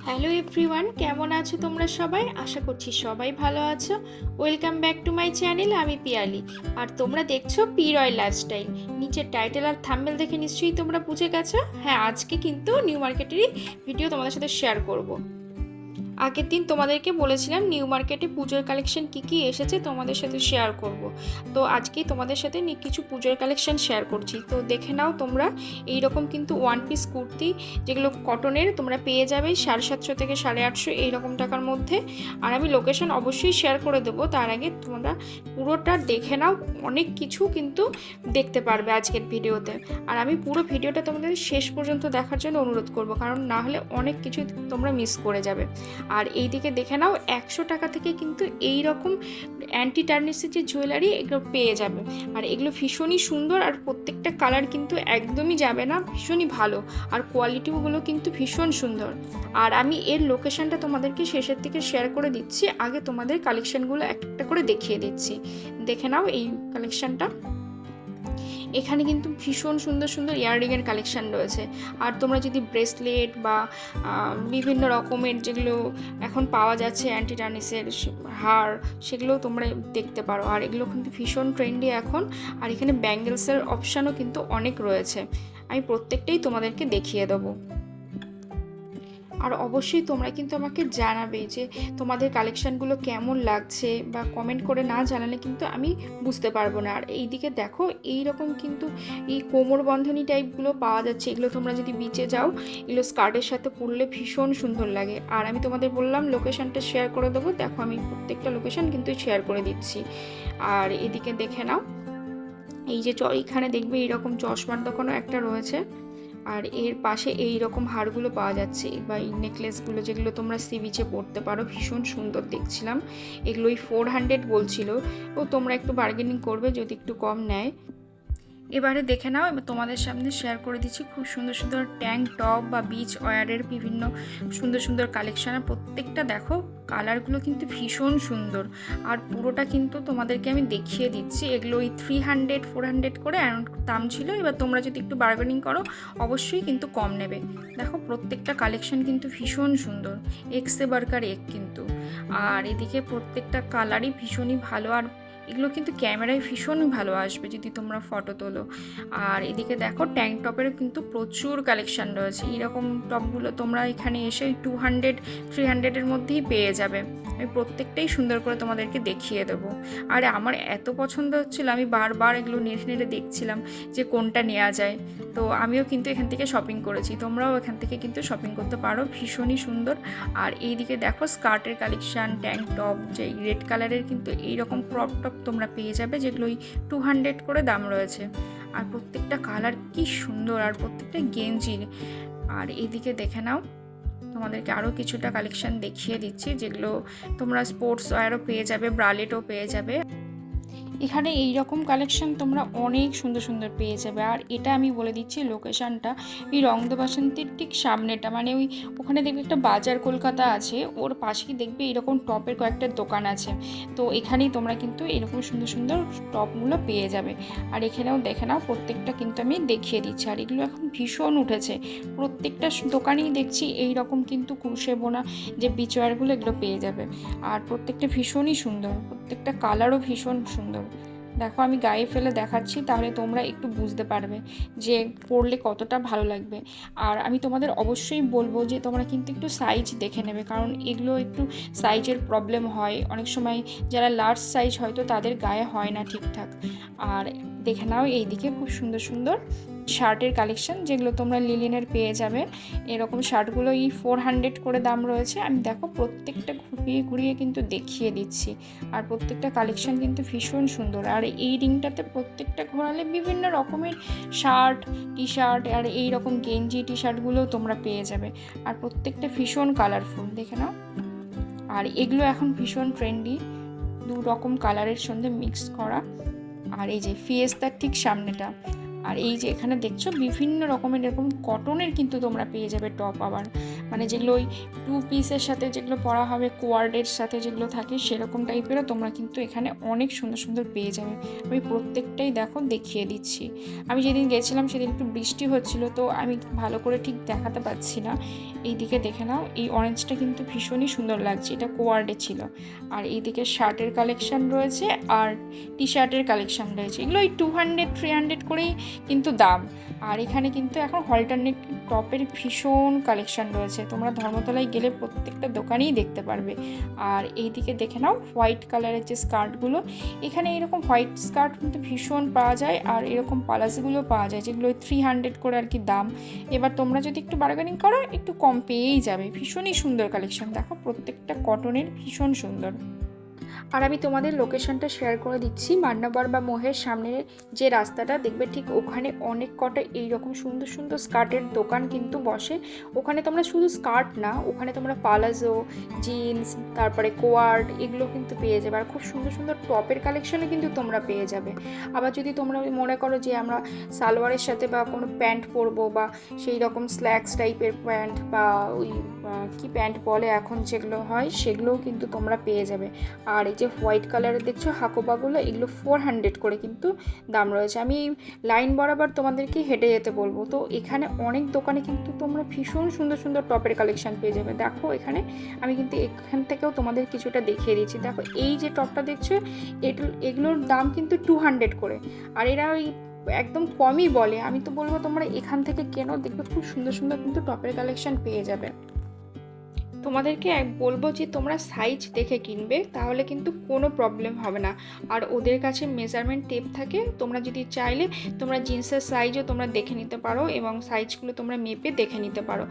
Hello everyone, কেমন আছো তোমরা সবাই? আশা করছি সবাই ভালো আছো। Welcome back to my channel. আমি পিয়ালি, আর তোমরা দেখছো পি রয় লাইফস্টাইল। নিচের টাইটেল আর থাম্বনেল দেখে নিশ্চয়ই তোমরা বুঝে গেছো। হ্যাঁ, আজকে কিন্তু নিউ মার্কেটেরই ভিডিও তোমাদের সাথে শেয়ার করব। আগের দিন তোমাদেরকে বলেছিলাম নিউ মার্কেটে পুজোর কালেকশন কি কি এসেছে তোমাদের সাথে শেয়ার করব। তো আজকেই তোমাদের সাথে কিছু পুজোর কালেকশন শেয়ার করছি। তো দেখে নাও তোমরা, এই রকম কিন্তু ওয়ান পিস কুর্তি যেগুলো কটনের তোমরা পেয়ে যাবে 750 থেকে 850 এইরকম টাকার মধ্যে। আর আমি লোকেশন অবশ্যই শেয়ার করে দেবো, তার আগে তোমরা পুরোটা দেখে নাও। অনেক কিছু কিন্তু দেখতে পারবে আজকের ভিডিওতে। আর আমি পুরো ভিডিওটা তোমাদের শেষ পর্যন্ত দেখার জন্য অনুরোধ করব, কারণ না হলে অনেক কিছু তোমরা মিস করে যাবে। আর এই দিকে দেখে নাও, 100 টাকা থেকে কিন্তু এই রকম অ্যান্টি টার্নিসের যে জুয়েলারি এগুলো পেয়ে যাবে। আর এগুলো ভীষণই সুন্দর, আর প্রত্যেকটা কালার কিন্তু একদমই যাবে না, ভীষণই ভালো। আর কোয়ালিটিগুলো কিন্তু ভীষণ সুন্দর। আর আমি এর লোকেশনটা তোমাদেরকে শেষের দিকে শেয়ার করে দিচ্ছি। আগে তোমাদের কালেকশনগুলো একটা করে দেখিয়ে দিচ্ছি। দেখে নাও এই কালেকশনটা। এখানে কিন্তু ভীষণ সুন্দর সুন্দর ইয়াররিংয়ের কালেকশান রয়েছে। আর তোমরা যদি ব্রেসলেট বা বিভিন্ন রকমের যেগুলো এখন পাওয়া যাচ্ছে অ্যান্টি টার্নিসের হার, সেগুলোও তোমরা দেখতে পারো। আর এগুলো কিন্তু ভীষণ ট্রেন্ডি এখন। আর এখানে ব্যাঙ্গেলসের অপশানও কিন্তু অনেক রয়েছে। আমি প্রত্যেকটাই তোমাদেরকে দেখিয়ে দেবো। আর অবশ্যই তোমরা কিন্তু আমাকে জানাবে যে তোমাদের কালেকশানগুলো কেমন লাগছে, বা কমেন্ট করে না জানালে কিন্তু আমি বুঝতে পারবো না। আর এইদিকে দেখো, এই রকম কিন্তু এই কোমর বন্ধনী টাইপগুলো পাওয়া যাচ্ছে। এগুলো তোমরা যদি বিচে যাও, এগুলো স্কার্টের সাথে পরলে ভীষণ সুন্দর লাগে। আর আমি তোমাদের বললাম লোকেশানটা শেয়ার করে দেবো। দেখো, আমি প্রত্যেকটা লোকেশান কিন্তু শেয়ার করে দিচ্ছি। আর এদিকে দেখে নাও, এই যে এখানে দেখবে এইরকম চশমার দোকানও একটা রয়েছে। আর এর পাশে এই রকম হারগুলো পাওয়া যাচ্ছে, বা এই নেকলেসগুলো যেগুলো তোমরা সি বিচে পরতে পারো, ভীষণ সুন্দর দেখছিলাম। এগুলোই 400 বলছিল। ও তোমরা একটু বার্গেনিং করবে যদি একটু কম নেয়। এবারে দেখে নাও, এবার তোমাদের সামনে শেয়ার করে দিচ্ছি খুব সুন্দর সুন্দর ট্যাঙ্ক টপ বা বিচ ওয়্যারের বিভিন্ন সুন্দর সুন্দর কালেকশান। প্রত্যেকটা দেখো, কালারগুলো কিন্তু ভীষণ সুন্দর। আর পুরোটা কিন্তু তোমাদেরকে আমি দেখিয়ে দিচ্ছি। এগুলো ওই 300 400 করে দাম ছিল। এবার তোমরা যদি একটু বার্গেনিং করো অবশ্যই কিন্তু কম নেবে। দেখো, প্রত্যেকটা কালেকশান কিন্তু ভীষণ সুন্দর, এক্সে বার্কার এক কিন্তু। আর এদিকে প্রত্যেকটা কালারই ভীষণই ভালো। আর এগুলো কিন্তু ক্যামেরায় ভীষণই ভালো আসবে যদি তোমরা ফটো তোলো। আর এদিকে দেখো, ট্যাঙ্ক টপেরও কিন্তু প্রচুর কালেকশান রয়েছে। এইরকম টপগুলো তোমরা এখানে এসে 200 300-এর মধ্যেই পেয়ে যাবে। আমি প্রত্যেকটাই সুন্দর করে তোমাদেরকে দেখিয়ে দেবো। আর আমার এত পছন্দ হচ্ছিলো, আমি বারবার এগুলো নেড়ে নেড়ে দেখছিলাম যে কোনটা নেওয়া যায়। তো আমিও কিন্তু এখান থেকে শপিং করেছি, তোমরাও এখান থেকে কিন্তু শপিং করতে পারো, ভীষণই সুন্দর। আর এইদিকে দেখো, স্কার্টের কালেকশান, ট্যাঙ্ক টপ, যে রেড কালারের কিন্তু এইরকম ক্রপ টপ তোমরা পেয়ে যাবে, যেগুলো ওই 200 করে দাম রয়েছে। আর প্রত্যেকটা কালার কি সুন্দর, আর প্রত্যেকটা গেঞ্জির। আর এইদিকে দেখে নাও, তোমাদেরকে আরও কিছুটা কালেকশান দেখিয়ে দিচ্ছি, যেগুলো তোমরা স্পোর্টস ওয়্যারও পেয়ে যাবে, ব্রালেটও পেয়ে যাবে। এখানে এই রকম কালেকশন তোমরা অনেক সুন্দর সুন্দর পেয়ে যাবে। আর এটা আমি বলে দিচ্ছি লোকেশানটা, এই রংদে বাসন্তীর ঠিক সামনেটা, মানে ওই ওখানে দেখবে একটা বাজার কলকাতা আছে, ওর পাশেই দেখবে এরকম টপের কয়েকটা দোকান আছে। তো এখানেই তোমরা কিন্তু এরকম সুন্দর সুন্দর টপগুলো পেয়ে যাবে। আর এখানেও দেখে নাও, প্রত্যেকটা কিন্তু আমি দেখিয়ে দিচ্ছি। আর এগুলো এখন ভীষণ উঠেছে, প্রত্যেকটা দোকানেই দেখছি এই রকম কিন্তু ক্রুশে বোনা যে বিচওয়্যারগুলো, এগুলো পেয়ে যাবে। আর প্রত্যেকটা ভীষণই সুন্দর, প্রত্যেকটা কালারও ভীষণ সুন্দর। দেখো, আমি গায়ে ফেলে দেখাচ্ছি, তাহলে তোমরা একটু বুঝতে পারবে যে পরলে কতটা ভালো লাগবে। আর আমি তোমাদের অবশ্যই বলবো যে তোমরা কিন্তু একটু সাইজ দেখে নেবে, কারণ এগুলো একটু সাইজের প্রবলেম হয় অনেক সময়। যারা লার্জ সাইজ হয়তো তাদের গায়ে হয় না ঠিকঠাক। আর দেখে নাও, এইদিকে খুব সুন্দর সুন্দর শার্টের কালেকশন, যেগুলো তোমরা লিলিনের পেয়ে যাবে। এরকম শার্টগুলো 400 করে দাম রয়েছে। আমি দেখো প্রত্যেকটা ঘুরিয়ে ঘুরিয়ে কিন্তু দেখিয়ে দিচ্ছি। আর প্রত্যেকটা কালেকশন কিন্তু ভীষণ সুন্দর। আর এই রিংটাতে প্রত্যেকটা ঘোরালে বিভিন্ন রকমের শার্ট, টি শার্ট, আর এই রকম গেঞ্জি টি শার্টগুলোও তোমরা পেয়ে যাবে। আর প্রত্যেকটা ভীষণ কালারফুল, দেখে নাও। আর এগুলো এখন ভীষণ ট্রেন্ডি, দু রকম কালারের সঙ্গে মিক্স করা। আর এই যে ফিয়েস্তার ঠিক সামনেটা। আর এই যে এখানে দেখছো বিভিন্ন রকমের এরকম কটনের কিন্তু তোমরা পেয়ে যাবে টপ। আবার মানে যেগুলো ওই 2 পিসের সাথে যেগুলো পরা হবে, কোয়ার্ডের সাথে যেগুলো থাকে সেরকম টাইপেরও তোমরা কিন্তু এখানে অনেক সুন্দর সুন্দর পেয়ে যাবে। আমি প্রত্যেকটাই দেখো দেখিয়ে দিচ্ছি। আমি যেদিন গেছিলাম সেদিন একটু বৃষ্টি হচ্ছিল, তো আমি ভালো করে ঠিক দেখাতে পারছি না। এই দিকে দেখে নাও, এই অরেঞ্জটা কিন্তু ভীষণই সুন্দর লাগছে, এটা কোয়ার্ডে ছিল। আর এইদিকে শার্টের কালেকশন রয়েছে আর টি শার্টের কালেকশন রয়েছে। এগুলো ওই 200-300 করেই কিন্তু দাম। আর এখানে কিন্তু এখন অল্টারনেট টপের ভীষণ কালেকশন রয়েছে, তোমরা ধর্মতলায় গেলে প্রত্যেকটা দোকানেই দেখতে পারবে। আর এইদিকে দেখে নাও হোয়াইট কালারের যে স্কার্টগুলো, এখানে এরকম হোয়াইট স্কার্ট কিন্তু ভীষণ পাওয়া যায়, আর এরকম পালাজিগুলো পাওয়া যায় যেগুলো 300 করে আর কি দাম। এবার তোমরা যদি একটু বার্গেনিং করো একটু কম পেয়েই যাবে। ভীষণই সুন্দর কালেকশন, দেখো প্রত্যেকটা কটনের, ভীষণ সুন্দর। আর আমি তোমাদের লোকেশনটা শেয়ার করে দিচ্ছি। মান্নাবার বা মোহের সামনের যে রাস্তাটা দেখবে, ঠিক ওখানে অনেক কটা এইরকম সুন্দর সুন্দর স্কার্টের দোকান কিন্তু বসে। ওখানে তোমরা শুধু স্কার্ট না, ওখানে তোমরা পালাজো, জিন্স, তারপরে কোয়ার্ড এগুলো কিন্তু পেয়ে যাবে। আর খুব সুন্দর সুন্দর টপের কালেকশনও কিন্তু তোমরা পেয়ে যাবে। আবার যদি তোমরা মনে করো যে আমরা সালোয়ারের সাথে বা কোনো প্যান্ট পরবো, বা সেই রকম স্ল্যাক্স টাইপের প্যান্ট, বা ওই কি প্যান্ট বলে এখন যেগুলো হয়, সেগুলোও কিন্তু তোমরা পেয়ে যাবে। আর এই যে হোয়াইট কালারের দেখছো হাকোবাগুলো, এগুলো 400 করে কিন্তু দাম রয়েছে। আমি লাইন বরাবর তোমাদেরকে হেঁটে যেতে বলবো। তো এখানে অনেক দোকানে কিন্তু তোমরা ভীষণ সুন্দর সুন্দর টপের কালেকশন পেয়ে যাবে। দেখো এখানে আমি কিন্তু এখান থেকেও তোমাদের কিছুটা দেখিয়ে দিচ্ছি। দেখো এই যে টপটা দেখছো, এগুলোর দাম কিন্তু 200 করে। আর এরা ওই একদম কমই বলে। আমি তো বলবো তোমরা এখান থেকে কেনো, দেখবে খুব সুন্দর সুন্দর কিন্তু টপের কালেকশন পেয়ে যাবে। তোমাদেরকে বলবো যে তোমরা সাইজ দেখে কিনবে, তাহলে কিন্তু কোনো প্রবলেম হবে না। আর ওদের কাছে মেজারমেন্ট টেপ থাকে, তোমরা যদি চাইলে তোমরা জিন্সের সাইজও তোমরা দেখে নিতে পারো, এবং সাইজগুলো তোমরা মেপে দেখে নিতে পারো।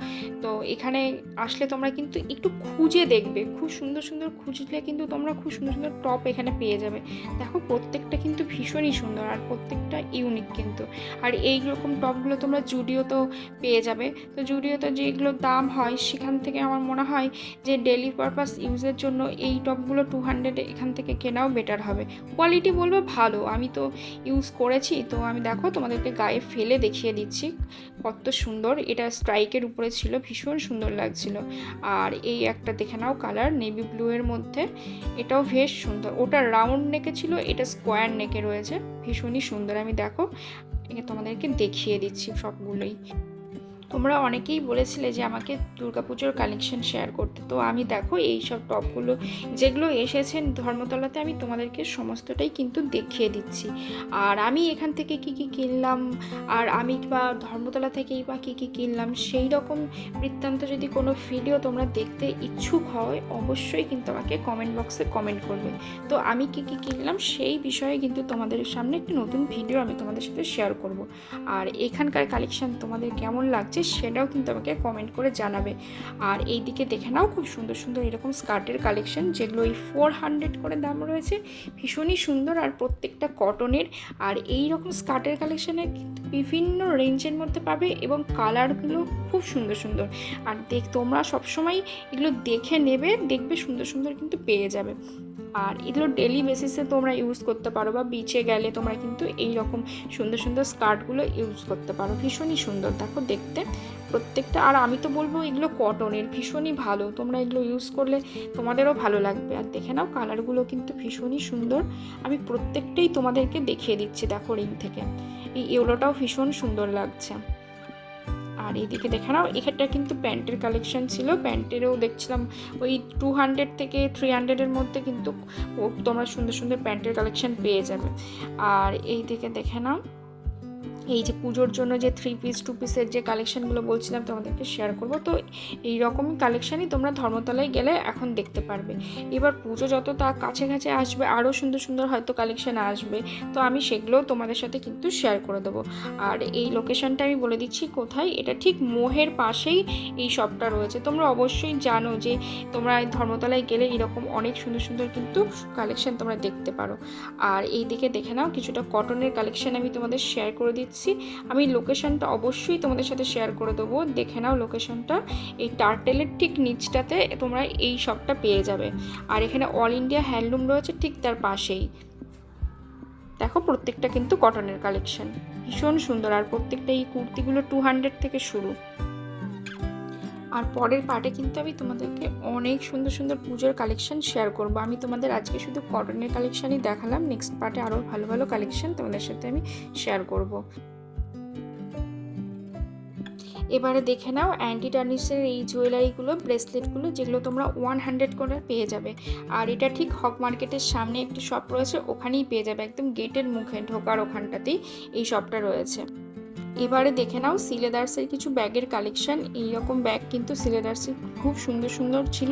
তো এখানে আসলে তোমরা কিন্তু একটু খুঁজে দেখবে, খুব সুন্দর সুন্দর খুঁজলে কিন্তু তোমরা খুব সুন্দর সুন্দর টপ এখানে পেয়ে যাবে। দেখো প্রত্যেকটা কিন্তু ভীষণই সুন্দর, আর প্রত্যেকটা ইউনিক কিন্তু। আর এইরকম টপগুলো তোমরা জুডিওতেও পেয়ে যাবে। তো জুডিওতে যেগুলো দাম হয়, সেখান থেকে আমার মনে হয় যে ডেলি পারপাস ইউজের জন্য এই টপগুলো 200 এখান থেকে কেনাও বেটার হবে। কোয়ালিটি বলবো ভালো, আমি তো ইউজ করেছি। তো আমি দেখো তোমাদেরকে গায়ে ফেলে দেখিয়ে দিচ্ছি কত সুন্দর। এটা স্ট্রাইকের উপরে ছিল, ভীষণ সুন্দর লাগছিল। আর এই একটা দেখে নাও কালার নেভি ব্লু এর মধ্যে, এটাও বেশ সুন্দর। ওটা রাউন্ড নেকে ছিল, এটা স্কোয়ার নেকে রয়েছে, ভীষণই সুন্দর। আমি দেখো তোমাদেরকে দেখিয়ে দিচ্ছি সবগুলোই। তোমরা অনেকেই বলেছিলে যে আমাকে দুর্গাপুজোর কালেকশন শেয়ার করতে, তো আমি দেখো এই সব টপগুলো যেগুলো এসেছেন ধর্মতলাতে, আমি তোমাদেরকে সমস্তটাই কিন্তু দেখিয়ে দিচ্ছি। আর আমি এখান থেকে কি কি কিনলাম, আর আমি বা ধর্মতলা থেকেই বা কি কি কিনলাম, সেই রকম বৃত্তান্ত যদি কোনো ভিডিও তোমরা দেখতে ইচ্ছুক হয়, অবশ্যই কিন্তু আমাকে কমেন্ট বক্সে কমেন্ট করবে। তো আমি কি কি কিনলাম সেই বিষয়ে কিন্তু তোমাদের সামনে একটি নতুন ভিডিও আমি তোমাদের সাথে শেয়ার করব। আর এখানকার কালেকশন তোমাদের কেমন লাগছে সেটাও কিন্তু আমাকে কমেন্ট করে জানাবে। আর এই দিকে দেখে নাও খুব সুন্দর সুন্দর এরকম স্কার্টের কালেকশন, যেগুলো এই 400 করে দাম রয়েছে, ভীষণই সুন্দর আর প্রত্যেকটা কটনের। আর এই রকম স্কার্টের কালেকশনে কিন্তু বিভিন্ন রেঞ্জের মধ্যে পাবে, এবং কালারগুলো খুব সুন্দর সুন্দর। আর তোমরা সবসময় এগুলো দেখে নেবে, দেখবে সুন্দর সুন্দর কিন্তু পেয়ে যাবে। আর এগুলো ডেলি বেসিসে তোমরা ইউজ করতে পারো, বা বিচে গেলে তোমরা কিন্তু এই রকম সুন্দর সুন্দর স্কার্টগুলো ইউজ করতে পারো। ভীষণই সুন্দর দেখো দেখতে প্রত্যেকটা। আর আমি তো বলবো এগুলো কটনের, ভীষণই ভালো, তোমরা এগুলো ইউজ করলে তোমাদেরও ভালো লাগবে। আর দেখে নাও কালারগুলো কিন্তু ভীষণই সুন্দর, আমি প্রত্যেকটাই তোমাদেরকে দেখিয়ে দিচ্ছি। দেখো রিং থেকে এই ইয়েলোটাও ভীষণ সুন্দর লাগছে। আর এইদিকে দেখে নাও এখানটা কিন্তু প্যান্টের কালেকশন ছিল, প্যান্টেরও দেখছিলাম ওই 200 থেকে 300 মধ্যে কিন্তু তোমরা সুন্দর সুন্দর প্যান্টের কালেকশন পেয়ে যাবে। আর এইদিকে দেখে নাও এই যে পুজোর জন্য যে 3 পিস 2 পিসের যে কালেকশনগুলো বলছিলাম তোমাদেরকে শেয়ার করব। তো এই রকমই কালেকশনই তোমরা ধর্মতলায় গেলে এখন দেখতে পারবে। এবার পুজো যত কাছে কাছে আসবে, আরও সুন্দর সুন্দর হয়তো কালেকশন আসবে, তো আমি সেগুলোও তোমাদের সাথে কিন্তু শেয়ার করে দেবো। আর এই লোকেশনটা আমি বলে দিচ্ছি কোথায়, এটা ঠিক মোহের পাশেই এই শপটা রয়েছে। তোমরা অবশ্যই জানো যে তোমরা ধর্মতলায় গেলে এরকম অনেক সুন্দর সুন্দর কিন্তু কালেকশন তোমরা দেখতে পারো। আর এই দিকে দেখে নাও কিছুটা কটনের কালেকশন আমি তোমাদের শেয়ার করে দিচ্ছি। আমি লোকেশনটা অবশ্যই তোমাদের সাথে শেয়ার করে দেবো, দেখে নাও লোকেশনটা। এই টার্টেলের ঠিক নিচটাতে তোমরা এই শপটা পেয়ে যাবে। আর এখানে অল ইন্ডিয়া হ্যান্ডলুম রয়েছে ঠিক তার পাশেই। দেখো প্রত্যেকটা কিন্তু কটনের কালেকশন, ভীষণ সুন্দর। আর প্রত্যেকটা এই কুর্তিগুলো 200 থেকে শুরু। আর পরের পার্টে কিন্তু আমি তোমাদেরকে অনেক সুন্দর সুন্দর পুজোর কালেকশন শেয়ার করব। আমি তোমাদের আজকে শুধু কটনের কালেকশানই দেখালাম, নেক্সট পার্টে আরও ভালো ভালো কালেকশন তোমাদের সাথে আমি শেয়ার করব। এবারে দেখে নাও অ্যান্টি টার্নিশের এই জুয়েলারিগুলো, ব্রেসলেটগুলো, যেগুলো তোমরা 100 করে পেয়ে যাবে। আর এটা ঠিক হক মার্কেটের সামনে একটি শপ রয়েছে, ওখানেই পেয়ে যাবে, একদম গেটের মুখে ঢোকার ওখানটাতেই এই শপটা রয়েছে। এবারে দেখে নাও সিলেদার্সের কিছু ব্যাগের কালেকশন। এইরকম ব্যাগ কিন্তু সিলেদার্সের খুব সুন্দর সুন্দর ছিল।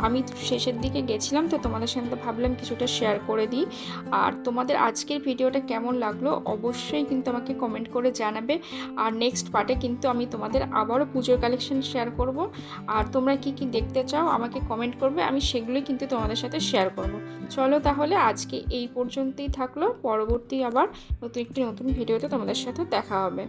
আমি শেষের দিকে গেছিলাম তো তোমাদের সাথে ভাবলাম কিছুটা শেয়ার করে দিই। আর তোমাদের আজকের ভিডিওটা কেমন লাগলো অবশ্যই কিন্তু আমাকে কমেন্ট করে জানাবে। আর নেক্সট পার্টে কিন্তু আমি তোমাদের আবারও পুজোর কালেকশন শেয়ার করব। আর তোমরা কি কি দেখতে চাও আমাকে কমেন্ট করবে, আমি সেগুলোই কিন্তু তোমাদের সাথে শেয়ার করব। চলো তাহলে আজকে এই পর্যন্তই থাকলো, পরবর্তী আবার নতুন ভিডিওতে তোমাদের সাথে দেখা হবে।